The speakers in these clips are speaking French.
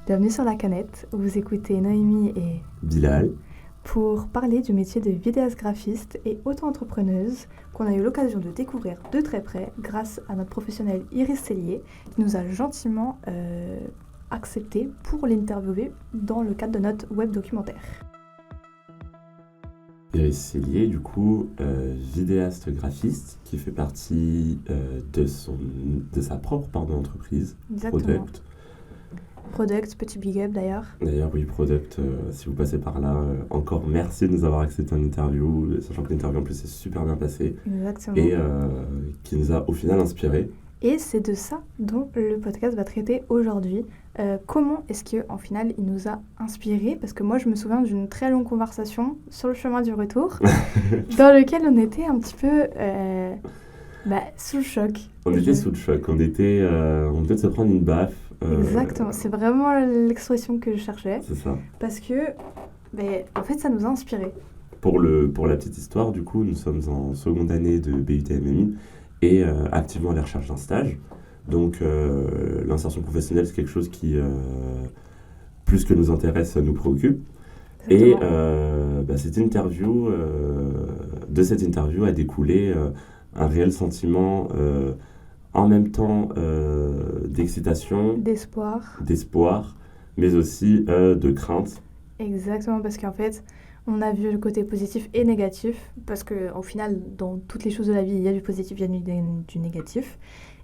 Bienvenue sur La Canette, où vous écoutez Noémie et Bilal. Pour parler du métier de vidéaste graphiste et auto-entrepreneuse qu'on a eu l'occasion de découvrir de très près grâce à notre professionnel Iris Cellier qui nous a gentiment accepté pour l'interviewer dans le cadre de notre web documentaire. Iris Cellier, du coup, vidéaste graphiste qui fait partie de sa propre entreprise, Exactement. Product, petit big up d'ailleurs. D'ailleurs, oui, Product, si vous passez par là, encore merci de nous avoir accepté en interview, sachant que l'interview en plus s'est super bien passée. Exactement. Et qui nous a au final inspiré. Et c'est de ça dont le podcast va traiter aujourd'hui. Comment est-ce qu'en final il nous a inspiré? Parce que moi je me souviens d'une très longue conversation sur le chemin du retour dans lequel on était un petit peu sous le choc. On était sous le choc, on venait de se prendre une baffe. Exactement, c'est vraiment l'expression que je cherchais. C'est ça. Parce que en fait ça nous a inspiré. Pour la petite histoire, du coup, nous sommes en seconde année de BUT-MMI et activement à la recherche d'un stage. Donc l'insertion professionnelle, c'est quelque chose qui, plus que nous intéresse, nous préoccupe. Exactement. Et cette interview, de cette interview a découlé un réel sentiment en même temps d'excitation, d'espoir, mais aussi de crainte. Exactement, parce qu'en fait, on a vu le côté positif et négatif, parce qu'au final, dans toutes les choses de la vie, il y a du positif, il y a du négatif.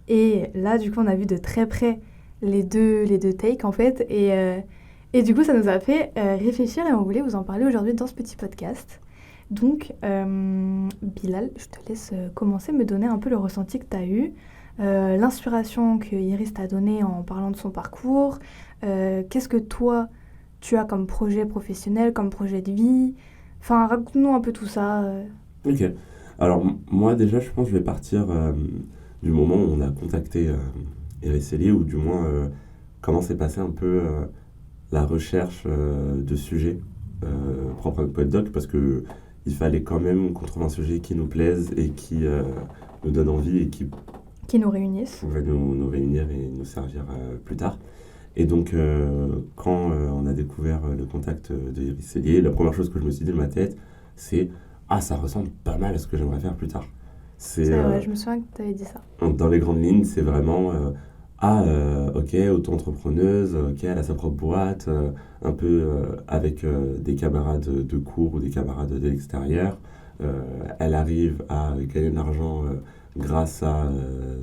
Et là, du coup, on a vu de très près les deux takes, en fait. Et du coup, ça nous a fait réfléchir et on voulait vous en parler aujourd'hui dans ce petit podcast. Donc, Bilal, je te laisse commencer, me donner un peu le ressenti que tu as eu, l'inspiration que Iris t'a donnée en parlant de son parcours. Qu'est-ce que toi, tu as comme projet professionnel, comme projet de vie? Enfin, raconte-nous un peu tout ça. Ok. Alors, moi, déjà, je pense que je vais partir du moment où on a contacté Iris Cellier, ou du moins comment s'est passé un peu la recherche de sujets propres à notre poddoc, parce qu'il fallait quand même qu'on trouve un sujet qui nous plaise et qui nous donne envie et qui nous réunisse. Pourrait nous réunir et nous servir plus tard. Et donc, quand on a découvert le contact de Iris Cellier, la première chose que je me suis dit dans ma tête, c'est « Ah, ça ressemble pas mal à ce que j'aimerais faire plus tard ». C'est vrai, je me souviens que tu avais dit ça. Dans les grandes lignes, c'est vraiment ok, auto-entrepreneuse, ok, elle a sa propre boîte, un peu avec des camarades de cours ou des camarades de l'extérieur. Elle arrive à gagner de l'argent grâce à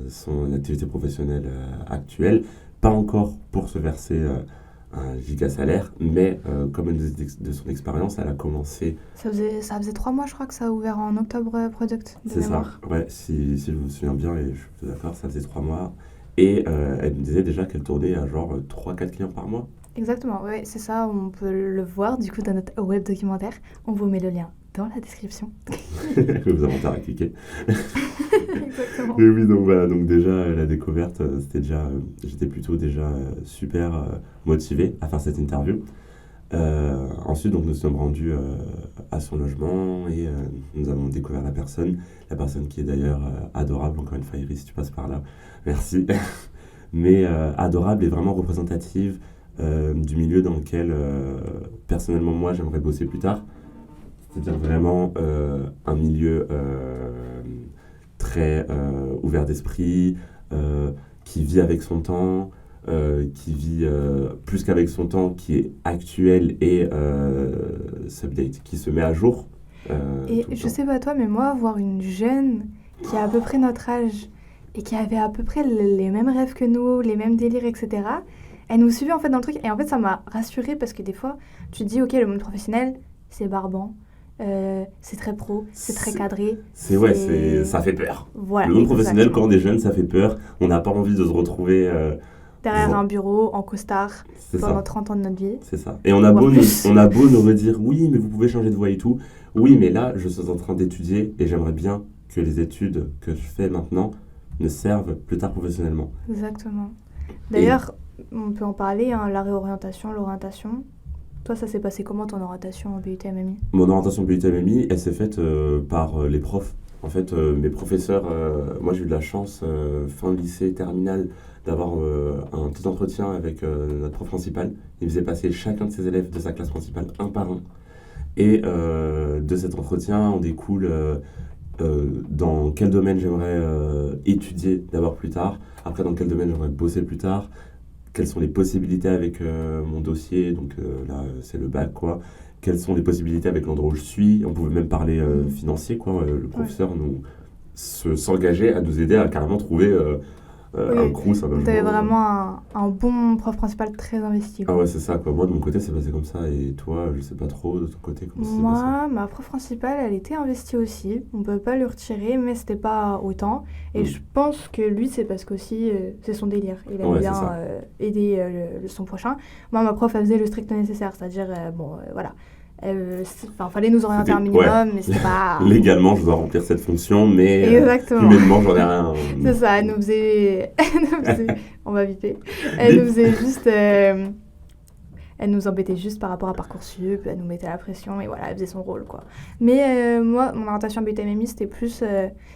son activité professionnelle actuelle. Pas encore pour se verser un giga salaire, mais comme de son expérience, elle a commencé... Ça faisait 3 mois, je crois, que ça a ouvert en octobre Product. C'est ça, ouais, si je me souviens bien, et je suis d'accord, ça faisait 3 mois. Et elle me disait déjà qu'elle tournait à genre 3-4 clients par mois. Exactement, ouais, c'est ça, on peut le voir du coup dans notre web documentaire. On vous met le lien dans la description. Vous avez intérêt à cliquer. Exactement. Mais oui, donc voilà, donc déjà la découverte, j'étais plutôt déjà super motivé à faire cette interview. Ensuite, donc, nous sommes rendus à son logement et nous avons découvert la personne qui est d'ailleurs adorable. Encore une fois, Iris, si tu passes par là, merci. Mais adorable et vraiment représentative du milieu dans lequel, personnellement, moi, j'aimerais bosser plus tard. C'est-à-dire vraiment un milieu très ouvert d'esprit, qui vit avec son temps, qui vit plus qu'avec son temps, qui est actuel et update, qui se met à jour. Et je sais pas toi, mais moi, voir une jeune qui a à peu près notre âge et qui avait à peu près les mêmes rêves que nous, les mêmes délires, etc., elle nous suivait en fait dans le truc. Et en fait, ça m'a rassurée parce que des fois, tu te dis, ok, le monde professionnel, c'est barbant. C'est très pro, c'est très cadré. Ça fait peur. Voilà, le monde professionnel, quand on est jeune, ça fait peur. On n'a pas envie de se retrouver derrière un bureau, en costard, pendant 30 ans de notre vie. C'est ça. Et on a beau nous redire, oui, mais vous pouvez changer de voie et tout. Oui, mais là, je suis en train d'étudier et j'aimerais bien que les études que je fais maintenant me servent plus tard professionnellement. Exactement. D'ailleurs, on peut en parler, hein, la réorientation, l'orientation. Toi, ça s'est passé comment ton orientation en BUT-MMI? Mon orientation BUT-MMI, elle s'est faite par les profs En fait, mes professeurs, moi j'ai eu de la chance, fin lycée, terminale, d'avoir un petit entretien avec notre prof principal. Il faisait passer chacun de ses élèves de sa classe principale, un par un. Et de cet entretien, on découle dans quel domaine j'aimerais étudier d'abord plus tard, après dans quel domaine j'aimerais bosser plus tard, quelles sont les possibilités avec mon dossier, donc là c'est le bac quoi, quelles sont les possibilités avec l'endroit où je suis, on pouvait même parler financier quoi, le professeur s'engageait à nous aider à carrément trouver un crous, un logement. T'avais vraiment un bon prof principal très investi. Ah ouais, c'est ça quoi. Moi de mon côté c'est passé comme ça, et toi je sais pas trop de ton côté comment c'est passé. Moi, ma prof principale, elle était investie aussi. On peut pas lui retirer, mais c'était pas autant. Et je pense que lui, c'est parce qu'aussi, c'est son délire. Il aime bien aider son prochain. Moi, ma prof, elle faisait le strict nécessaire. C'est-à-dire, voilà. Fallait nous orienter un minimum, mais c'était pas... Légalement, je dois remplir cette fonction, mais exactement. Humainement, j'en ai rien. C'est ça, elle nous faisait... On va viper. Elle nous faisait juste... Elle nous embêtait juste par rapport à Parcoursup, elle nous mettait la pression, et voilà, elle faisait son rôle, quoi. Mais moi, mon orientation BUT-MMI, c'était plus...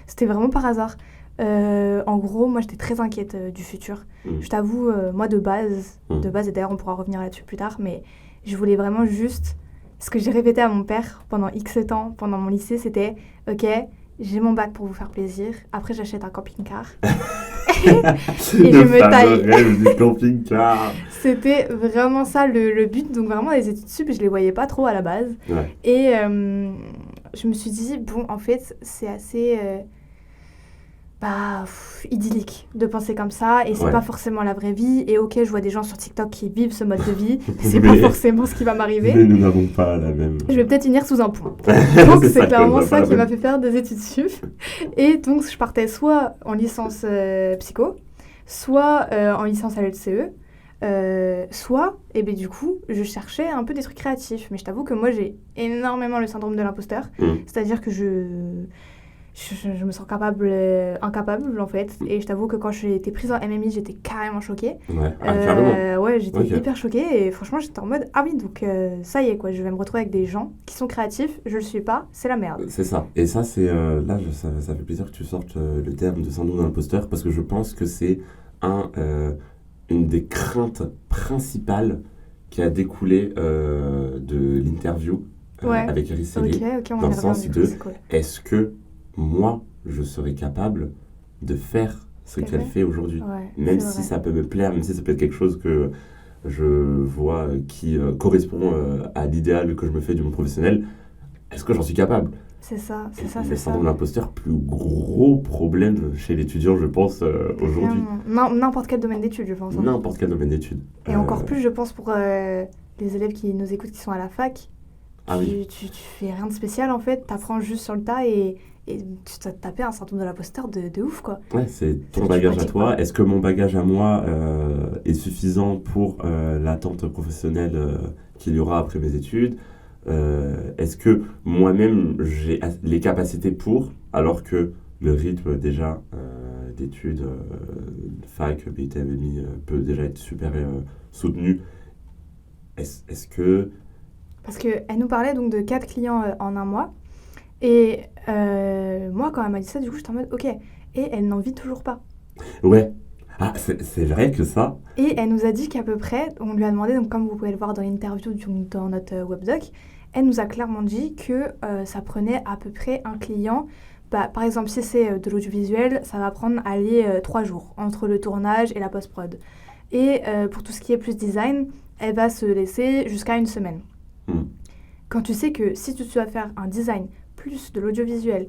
c'était vraiment par hasard. En gros, moi, j'étais très inquiète du futur. Je t'avoue, moi, de base, et d'ailleurs, on pourra revenir là-dessus plus tard, mais je voulais vraiment juste... Ce que j'ai répété à mon père pendant X temps, pendant mon lycée, c'était « Ok, j'ai mon bac pour vous faire plaisir. Après, j'achète un camping-car. » Et je me taille. Le rêve du camping-car. C'était vraiment ça le but. Donc vraiment, les études sup, je les voyais pas trop à la base. Ouais. Et je me suis dit, bon, en fait, c'est assez... idyllique de penser comme ça, et c'est pas forcément la vraie vie. Et ok, je vois des gens sur TikTok qui vivent ce mode de vie, mais c'est pas forcément ce qui va m'arriver. Mais nous n'avons pas la même. Je vais peut-être finir sous un pont. Donc c'est clairement ça qui m'a fait faire des études sup. Et donc je partais soit en licence psycho, soit en licence à l'LCE, soit, et ben du coup, je cherchais un peu des trucs créatifs. Mais je t'avoue que moi j'ai énormément le syndrome de l'imposteur, c'est-à-dire que je me sens incapable en fait, et je t'avoue que quand j'ai été prise en MMI, j'étais carrément choquée. Carrément. Ouais, j'étais hyper choquée, et franchement j'étais en mode ah oui, donc ça y est quoi, je vais me retrouver avec des gens qui sont créatifs, je le suis pas, c'est la merde. C'est ça, et ça c'est là ça fait plaisir que tu sortes le terme de syndrome de l'imposteur, parce que je pense que c'est une des craintes principales qui a découlé de l'interview avec Iris Segui, dans le sens de est-ce que moi, je serais capable de faire ce qu'elle fait aujourd'hui. Même si ça peut me plaire, même si ça peut être quelque chose que je vois qui correspond à l'idéal que je me fais du monde professionnel, est-ce que j'en suis capable ? C'est ça. Le syndrome de l'imposteur, plus gros problème chez l'étudiant, je pense, aujourd'hui. N'importe quel domaine d'études, je pense. N'importe quel domaine d'études. Et encore plus, je pense, pour les élèves qui nous écoutent, qui sont à la fac. Tu fais rien de spécial, en fait. T'apprends juste sur le tas, et tu t'as tapé un syndrome de l'imposteur de ouf, quoi. Ouais, c'est ton bagage à toi. Est-ce que mon bagage à moi est suffisant pour l'attente professionnelle qu'il y aura après mes études ? Est-ce que moi-même j'ai les capacités pour, alors que le rythme déjà d'études, fac, BUT-MMI peut déjà être super soutenu ? Est-ce que... Parce qu'elle nous parlait donc de 4 clients en un mois. Et moi, quand elle m'a dit ça, du coup, j'étais en mode ok. Et elle n'en vit toujours pas. Ouais. Ah, c'est vrai que ça. Et elle nous a dit qu'à peu près, on lui a demandé, donc comme vous pouvez le voir dans l'interview, dans notre webdoc, elle nous a clairement dit que ça prenait à peu près un client. Par exemple, si c'est de l'audiovisuel, ça va prendre 3 jours entre le tournage et la post-prod. Et pour tout ce qui est plus design, elle va se laisser jusqu'à 1 semaine. Quand tu sais que si tu dois faire un design plus de l'audiovisuel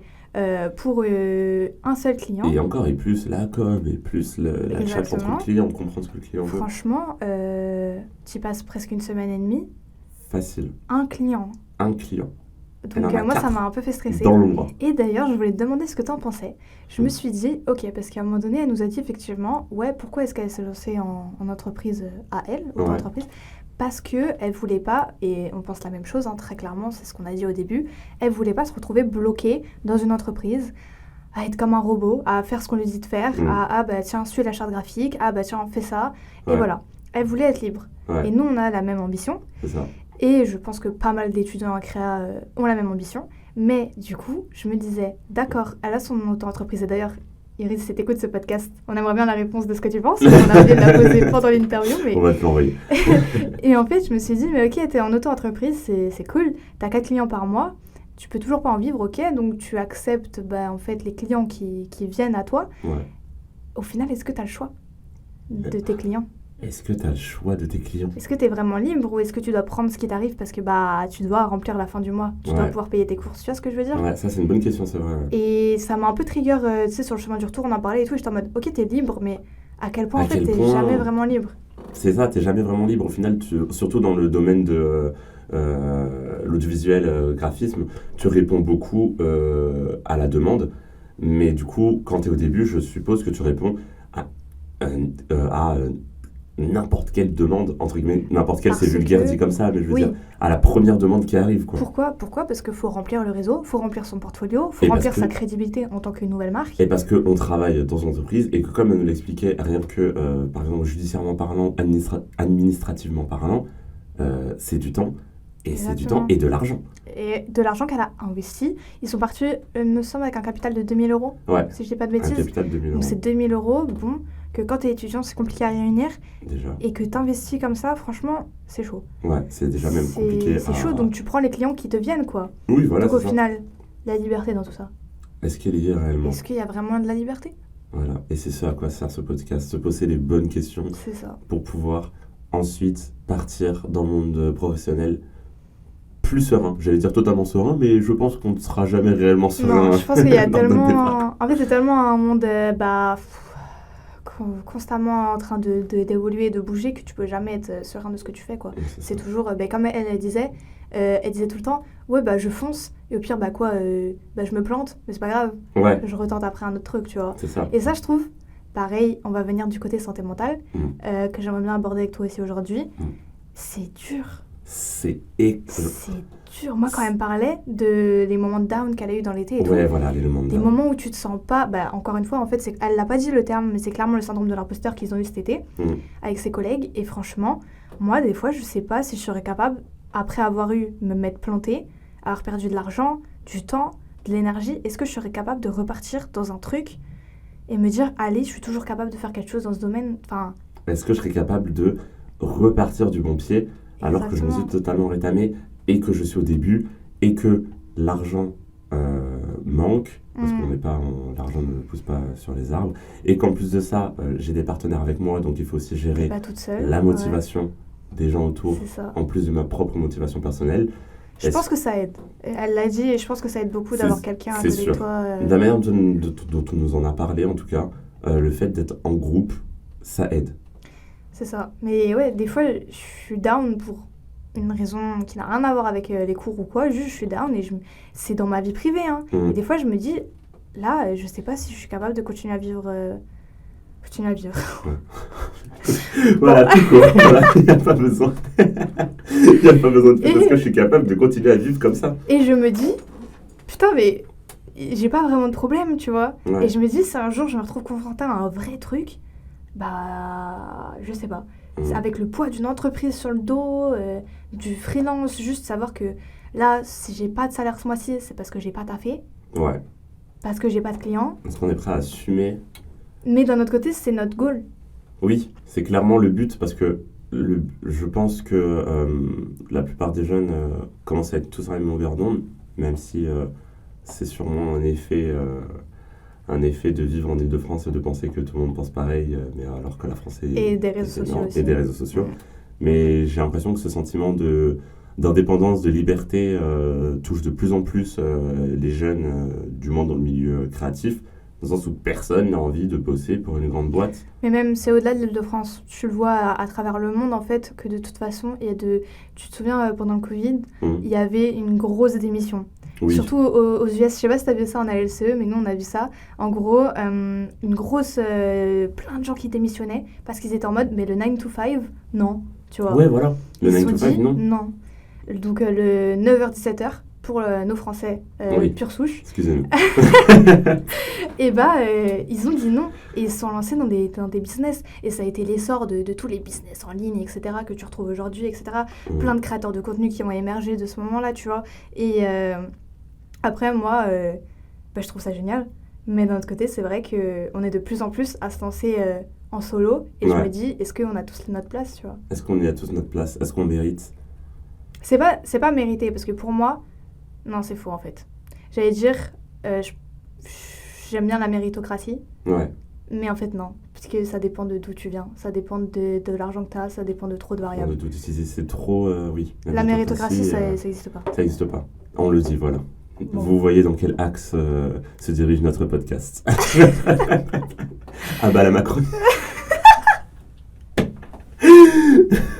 pour un seul client... Et encore, et plus la com, et plus la chat entre le client, comprendre ce que le client veut. Franchement, tu passes presque 1 semaine et demie. Facile. Un client. Donc moi, ça m'a un peu fait stresser. Dans l'ombre. Et d'ailleurs, je voulais te demander ce que tu en pensais. Je me suis dit, ok, parce qu'à un moment donné, elle nous a dit effectivement, pourquoi est-ce qu'elle s'est lancée en entreprise à elle, auto-entreprise ? Parce qu'elle voulait pas, et on pense la même chose, très clairement, c'est ce qu'on a dit au début, elle voulait pas se retrouver bloquée dans une entreprise, à être comme un robot, à faire ce qu'on lui dit de faire, tiens, suis la charte graphique, tiens, fais ça, et voilà. Elle voulait être libre. Et nous, on a la même ambition. C'est ça. Et je pense que pas mal d'étudiants en créa ont la même ambition. Mais du coup, je me disais, d'accord, elle a son auto-entreprise. Et d'ailleurs, Iris, si t'écoutes ce podcast, on aimerait bien la réponse de ce que tu penses. On a oublié de la poser pendant l'interview. Mais... On va te l'envoyer. Et en fait, je me suis dit, mais ok, t'es en auto-entreprise, c'est cool. T'as 4 clients par mois. Tu peux toujours pas en vivre, ok. Donc, tu acceptes en fait, les clients qui viennent à toi. Ouais. Au final, est-ce que t'as le choix de tes clients? Est-ce que tu as le choix de tes clients? Est-ce que tu es vraiment libre ou est-ce que tu dois prendre ce qui t'arrive parce que tu dois remplir la fin du mois, tu dois pouvoir payer tes courses, tu vois ce que je veux dire? Ouais, ça c'est une bonne question, c'est vrai. Et ça m'a un peu trigger, tu sais, sur le chemin du retour, on en parlait et tout, j'étais en mode, ok, t'es libre, mais à quel point en fait t'es jamais vraiment libre? C'est ça, t'es jamais vraiment libre. Au final, surtout dans le domaine de l'audiovisuel, graphisme, tu réponds beaucoup à la demande, mais du coup, quand t'es au début, je suppose que tu réponds à n'importe quelle demande, entre guillemets, n'importe quelle, c'est vulgaire dit comme ça, mais je veux dire, à la première demande qui arrive, quoi. Pourquoi? Parce qu'il faut remplir le réseau, faut remplir son portfolio, faut remplir sa crédibilité en tant que nouvelle marque. Et parce qu'on travaille dans une entreprise et que, comme elle nous l'expliquait, rien que, par exemple, judiciairement parlant, administrativement parlant, c'est du temps, et Exactement. c'est du temps et de l'argent. Et de l'argent qu'elle a investi. Ils sont partis, il me semble, avec un capital de 2 000 €, ouais. Si je dis pas de bêtises. Un capital de 2 000 €. Donc c'est 2 000 €, bon, que quand t'es étudiant, c'est compliqué à réunir. Déjà. Et que t'investis comme ça, franchement, c'est chaud. Ouais, c'est déjà même compliqué. C'est chaud, donc tu prends les clients qui te viennent, quoi. Oui, voilà. Donc au final, la liberté dans tout ça. Est-ce qu'elle y est réellement? Est-ce qu'il y a vraiment de la liberté? Voilà, et c'est ce à quoi sert ce podcast, se poser les bonnes questions. C'est ça. Pour pouvoir ensuite partir dans le monde professionnel plus serein. J'allais dire totalement serein, mais je pense qu'on ne sera jamais réellement serein. Non, je pense qu'il y a tellement... En fait, c'est tellement un monde constamment en train d'évoluer, de bouger, que tu peux jamais être serein de ce que tu fais, quoi. C'est toujours... comme elle disait tout le temps, ouais, je fonce, et au pire, je me plante, mais c'est pas grave. Ouais. Je retente après un autre truc, tu vois. C'est ça. Et ça, je trouve, pareil, on va venir du côté santé mentale, que j'aimerais bien aborder avec toi aussi aujourd'hui. C'est dur. C'est dur. Moi, quand elle me parlait des moments de down qu'elle a eu dans l'été et tout. Ouais, voilà, les moments de down. Des moments où tu te sens pas... encore une fois, en fait, elle l'a pas dit le terme, mais c'est clairement le syndrome de l'imposteur qu'ils ont eu cet été avec ses collègues. Et franchement, moi, des fois, je sais pas si je serais capable, après avoir me m'être plantée, avoir perdu de l'argent, du temps, de l'énergie, est-ce que je serais capable de repartir dans un truc et me dire, allez, je suis toujours capable de faire quelque chose dans ce domaine. Est-ce que je serais capable de repartir du bon pied alors que je me suis totalement rétamé et que je suis au début et que l'argent manque, parce qu'on n'est pas, l'argent ne pousse pas sur les arbres, et qu'en plus de ça, j'ai des partenaires avec moi, donc il faut aussi gérer la motivation des gens autour, en plus de ma propre motivation personnelle. Je pense que ça aide. Elle l'a dit, et je pense que ça aide beaucoup d'avoir quelqu'un à côté de toi. La manière dont on nous en a parlé, en tout cas, le fait d'être en groupe, ça aide. C'est ça. Mais ouais, des fois, je suis down pour une raison qui n'a rien à voir avec les cours ou quoi. Juste, je suis down et c'est dans ma vie privée. Et des fois, je me dis, là, je sais pas si je suis capable de continuer à vivre. Voilà, tout court. Voilà, il n'y a pas besoin. Il n'y a pas besoin de faire parce que je suis capable de continuer à vivre comme ça. Et je me dis, putain, mais j'ai pas vraiment de problème, tu vois. Ouais. Et je me dis, si un jour je me retrouve confrontée à un vrai truc, je sais pas. Avec le poids d'une entreprise sur le dos, du freelance, juste savoir que là, si j'ai pas de salaire ce mois-ci, c'est parce que j'ai pas taffé. Ouais. Parce que j'ai pas de clients. Est-ce qu'on est prêt à assumer? Mais d'un autre côté, c'est notre goal. Oui, c'est clairement le but parce que je pense que la plupart des jeunes commencent à être tous à la même longueur d'onde, même si c'est sûrement un effet de vivre en Ile-de-France et de penser que tout le monde pense pareil, mais alors que la France est... Et des réseaux sociaux aussi. Et des réseaux sociaux. Ouais. Mais j'ai l'impression que ce sentiment d'indépendance, de liberté touche de plus en plus les jeunes du monde dans le milieu créatif, dans le sens où personne n'a envie de bosser pour une grande boîte. Mais même, c'est au-delà de l'Île-de-France. Tu le vois à travers le monde, en fait, que de toute façon, tu te souviens, pendant le Covid, il y avait une grosse démission. Oui. Surtout aux US, je sais pas si t'as vu ça en ALCE, mais nous on a vu ça. En gros, une grosse... plein de gens qui démissionnaient parce qu'ils étaient en mode, mais le 9 to 5, non, tu vois. Ouais, voilà. Le 9 to 5, non. Non. Donc le 9h-17h, pour nos Français pure souche. Excusez-nous. Et ils ont dit non. Et ils se sont lancés dans des business. Et ça a été l'essor de tous les business en ligne, etc., que tu retrouves aujourd'hui, etc. Plein de créateurs de contenu qui ont émergé de ce moment-là, tu vois. Et Après, moi, je trouve ça génial. Mais d'un autre côté, c'est vrai qu'on est de plus en plus à se lancer en solo. Et je me dis, est-ce qu'on a tous notre place, tu vois? Est-ce qu'on est à tous notre place? Est-ce qu'on mérite? C'est pas mérité, parce que pour moi, non, c'est faux en fait. J'allais dire, j'aime bien la méritocratie. Ouais. Mais en fait, non. Parce que ça dépend de d'où tu viens. Ça dépend de l'argent que tu as. Ça dépend de trop de variables. C'est trop, oui. La méritocratie, ça n'existe pas. Ça n'existe pas. On le dit, voilà. Bon. Vous voyez dans quel axe se dirige notre podcast. Ah bah la Macronie.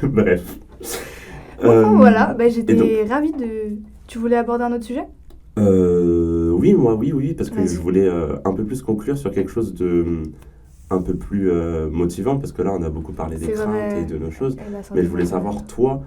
Bref. Enfin, voilà, j'étais ravie de... Tu voulais aborder un autre sujet ? Oui, parce que Vas-y. je voulais un peu plus conclure sur quelque chose de un peu plus motivant, parce que là, on a beaucoup parlé des C'est craintes vrai. et de nos choses. Et Mais je voulais savoir, toi,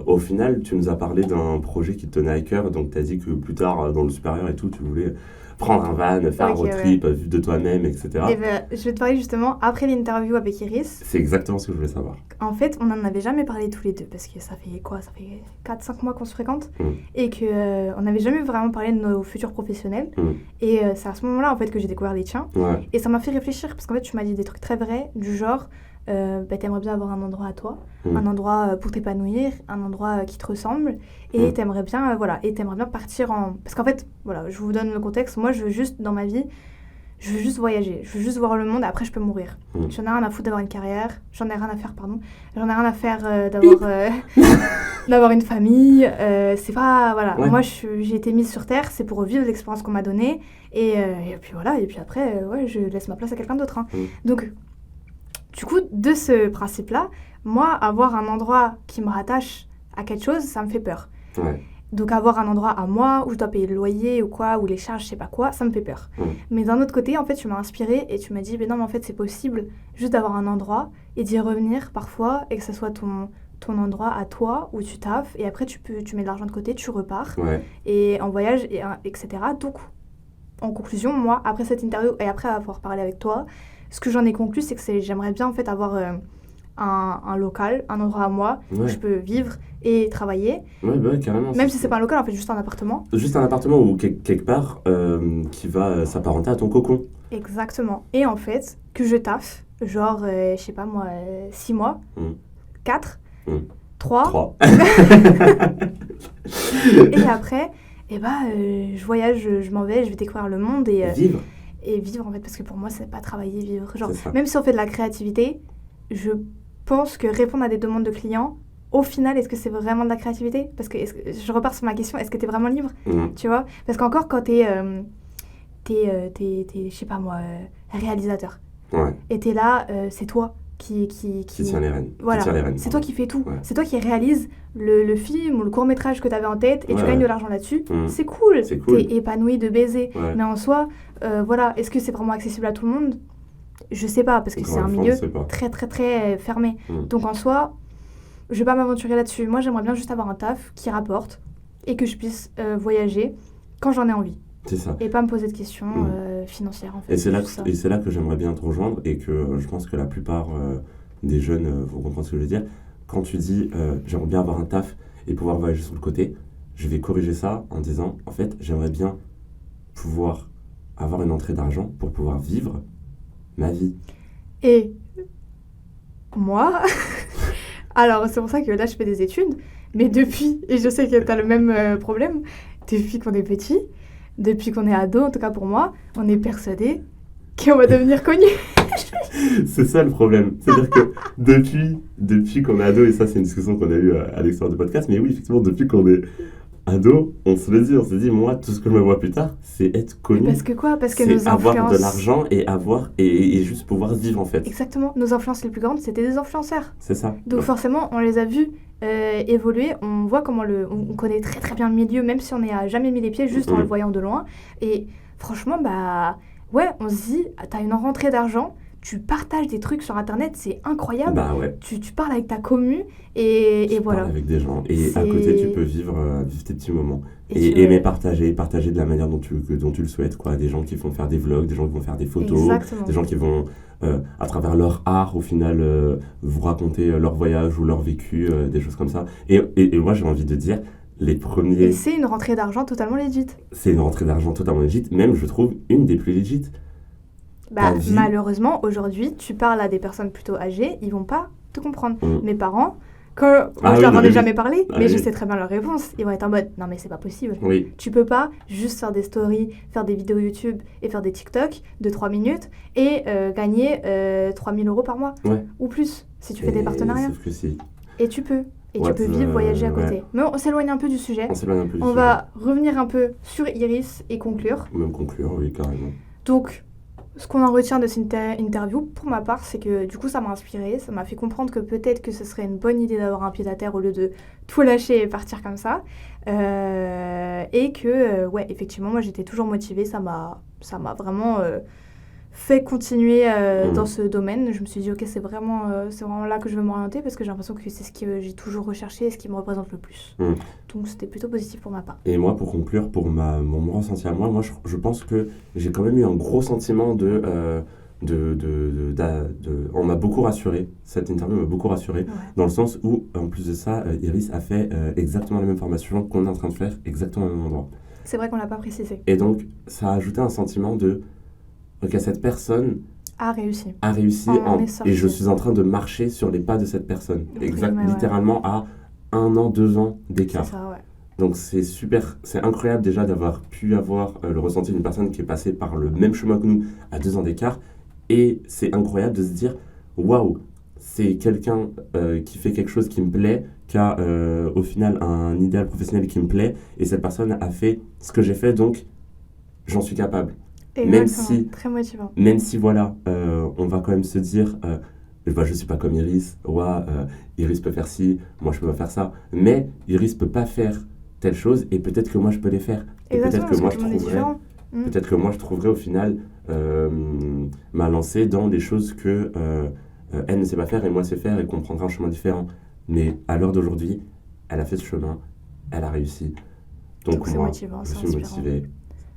au final, tu nous as parlé d'un projet qui te tenait à cœur, donc tu as dit que plus tard, dans le supérieur et tout, tu voulais prendre un van, faire un road trip, vivre de toi-même, etc. Et je vais te parler justement, après l'interview avec Iris, C'est exactement ce que je voulais savoir. en fait, on n'en avait jamais parlé tous les deux, parce que ça fait quoi ? Ça fait 4-5 mois qu'on se fréquente, Mm. et qu'on n'avait jamais vraiment parlé de nos futurs professionnels. Mm. Et c'est à ce moment-là, en fait, que j'ai découvert les tiens. Ouais, Et ça m'a fait réfléchir, parce qu'en fait, tu m'as dit des trucs très vrais, du genre, t'aimerais bien avoir un endroit à toi, un endroit pour t'épanouir, un endroit qui te ressemble, et t'aimerais bien, t'aimerais bien partir en... Parce qu'en fait, voilà, je vous donne le contexte, moi, je veux juste, dans ma vie, je veux juste voyager, je veux juste voir le monde, et après, je peux mourir. J'en ai rien à foutre d'avoir une carrière, j'en ai rien à faire d'avoir une famille, c'est pas... Voilà, Ouais. moi, j'ai été mise sur Terre, c'est pour vivre l'expérience qu'on m'a donnée, et puis voilà, et puis après, je laisse ma place à quelqu'un d'autre. Hein. Donc, du coup, de ce principe-là, moi, avoir un endroit qui me rattache à quelque chose, ça me fait peur. ouais. Donc, avoir un endroit à moi où je dois payer le loyer ou quoi, ou les charges, je sais pas quoi, ça me fait peur. Mais d'un autre côté, en fait, tu m'as inspirée et tu m'as dit, mais non, mais en fait, c'est possible juste d'avoir un endroit et d'y revenir parfois et que ça soit ton endroit à toi où tu taffes et après, tu mets de l'argent de côté, tu repars Ouais. et en voyage, etc. Donc, en conclusion, moi, après cette interview et après avoir parlé avec toi, ce que j'en ai conclu, c'est que j'aimerais bien en fait avoir un local, un endroit à moi où je peux vivre et travailler. Ouais, carrément. Même si c'est pas un local, en fait, juste un appartement. Juste un appartement ou quelque part qui va s'apparenter à ton cocon. Exactement. Et en fait, que je taffe, genre, je sais pas moi, 6 mois, 4, 3. 3. Et après, je voyage, je m'en vais, je vais découvrir le monde et Vivre. Et vivre, en fait, parce que pour moi, c'est pas travailler, vivre. Genre, C'est ça. même si on fait de la créativité, je pense que répondre à des demandes de clients, au final, est-ce que c'est vraiment de la créativité ? Parce que je repars sur ma question, est-ce que t'es vraiment libre ? Tu vois ? Parce qu'encore, quand t'es, je sais pas moi, réalisateur, Ouais. et t'es là, c'est toi qui tient les rênes. Voilà, Qui tient les rênes. c'est toi qui fais tout. Ouais. C'est toi qui réalise le film ou le court-métrage que t'avais en tête et tu gagnes de l'argent là-dessus. C'est cool. C'est cool. T'es épanoui de baiser. Ouais. Mais en soi, est-ce que c'est vraiment accessible à tout le monde ? Je sais pas, parce que c'est un milieu très, très, très fermé. Donc en soi, je vais pas m'aventurer là-dessus. Moi, j'aimerais bien juste avoir un taf qui rapporte et que je puisse voyager quand j'en ai envie. C'est ça. Et pas me poser de questions financières, en fait. Et c'est là que j'aimerais bien te rejoindre et que je pense que la plupart des jeunes vont comprendre ce que je veux dire. Quand tu dis j'aimerais bien avoir un taf et pouvoir voyager sur le côté, je vais corriger ça en disant en fait j'aimerais bien pouvoir avoir une entrée d'argent pour pouvoir vivre ma vie. Et moi, alors c'est pour ça que là je fais des études, mais depuis, et je sais que tu as le même problème, depuis qu'on est petit, depuis qu'on est ado, en tout cas pour moi, on est persuadé qu'on va devenir connu. C'est ça le problème. C'est-à-dire que depuis qu'on est ado, et ça c'est une discussion qu'on a eue à l'extérieur du podcast, mais oui, effectivement, depuis qu'on est ado, on se le dit, moi, tout ce que je me vois plus tard, c'est être connu. Parce que quoi ? Parce que c'est nos avoir influences... de l'argent et juste pouvoir vivre en fait. Exactement. Nos influences les plus grandes, c'était des influenceurs. C'est ça. Donc forcément, on les a vus évoluer, on voit comment on connaît très très bien le milieu, même si on n'y a jamais mis les pieds, juste en le voyant de loin. Et franchement, on se dit, t'as une rentrée d'argent, tu partages des trucs sur internet, c'est incroyable. Bah ouais. Tu parles avec ta commu et voilà. Parles avec des gens et à côté tu peux vivre tes petits moments et aimer partager de la manière dont tu le souhaites quoi. Des gens qui vont faire des vlogs, des gens qui vont faire des photos, Exactement. Des gens qui vont à travers leur art au final vous raconter leur voyage ou leur vécu, des choses comme ça. Et moi j'ai envie de dire les Et premiers. c'est une rentrée d'argent totalement legit. C'est une rentrée d'argent totalement legit, même je trouve une des plus legit. Bah, Ta vie. malheureusement, aujourd'hui, tu parles à des personnes plutôt âgées, ils vont pas te comprendre. Mm. Mes parents, quand Ah je oui, leur non, en mais ai oui. jamais parlé, Ah mais je oui. sais très bien leur réponse. Ils vont être en mode, non mais c'est pas possible. Oui, Tu peux pas juste faire des stories, faire des vidéos YouTube et faire des TikTok de 3 minutes et gagner 3000 euros par mois ouais. ou plus si tu fais des Et partenariats. sauf que si. Et tu peux. Et Ouais, tu peux vivre, voyager à ouais. côté. Mais on s'éloigne un peu du sujet. On s'éloigne un peu du On sujet. va revenir un peu sur Iris et conclure. Même conclure, oui, carrément. Donc, ce qu'on en retient de cette interview, pour ma part, c'est que du coup, ça m'a inspiré. Ça m'a fait comprendre que peut-être que ce serait une bonne idée d'avoir un pied-à-terre au lieu de tout lâcher et partir comme ça. Et que, ouais, effectivement, moi, j'étais toujours motivée. Ça m'a vraiment fait continuer dans ce domaine. Je me suis dit, ok, c'est vraiment là que je veux m'orienter parce que j'ai l'impression que c'est ce que j'ai toujours recherché et ce qui me représente le plus. Donc, c'était plutôt positif pour ma part. Et moi, pour conclure, pour mon ressenti à moi, je pense que j'ai quand même eu un gros sentiment on m'a beaucoup rassuré. Cette interview m'a beaucoup rassuré, Ouais. dans le sens où, en plus de ça, Iris a fait exactement la même formation qu'on est en train de faire, exactement au même endroit. C'est vrai qu'on l'a pas précisé. Et donc, ça a ajouté un sentiment de, ok, cette personne A réussi. a réussi, On en est sorti. et je suis en train de marcher sur les pas de cette personne. Ouais. Littéralement à 1 an, 2 ans C'est d'écart. ça, ouais. Donc c'est super, c'est incroyable déjà d'avoir pu avoir le ressenti d'une personne qui est passée par le même chemin que nous à 2 ans d'écart. Et c'est incroyable de se dire, waouh, c'est quelqu'un qui fait quelque chose qui me plaît, qui a au final un idéal professionnel qui me plaît, et cette personne a fait ce que j'ai fait, donc j'en suis capable. Même si- Très motivant. Même si voilà, on va quand même se dire, je suis pas comme Iris, Iris peut faire ci, moi je peux pas faire ça, mais Iris peut pas faire telle chose et peut-être que moi je peux les faire. Et Exactement, peut-être que parce moi que tout le monde est différent. peut-être que moi je trouverais au final ma lancée dans des choses que elle ne sait pas faire et moi sais faire et qu'on prendra un chemin différent. Mais à l'heure d'aujourd'hui, elle a fait ce chemin, elle a réussi. Donc c'est moi, motivant, je c'est suis inspirant. motivé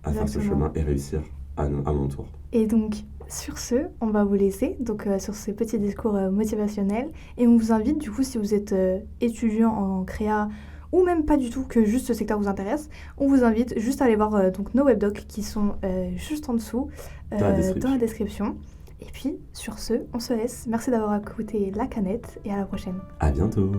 à faire ce Exactement. chemin et réussir à mon tour. Et donc, sur ce, on va vous laisser donc, sur ce petit discours motivationnel. Et on vous invite, du coup, si vous êtes étudiant en créa ou même pas du tout, que juste ce secteur vous intéresse, on vous invite juste à aller voir donc, nos webdocs qui sont juste en dessous dans la description. Et puis, sur ce, on se laisse. Merci d'avoir écouté La Canette et à la prochaine. À bientôt!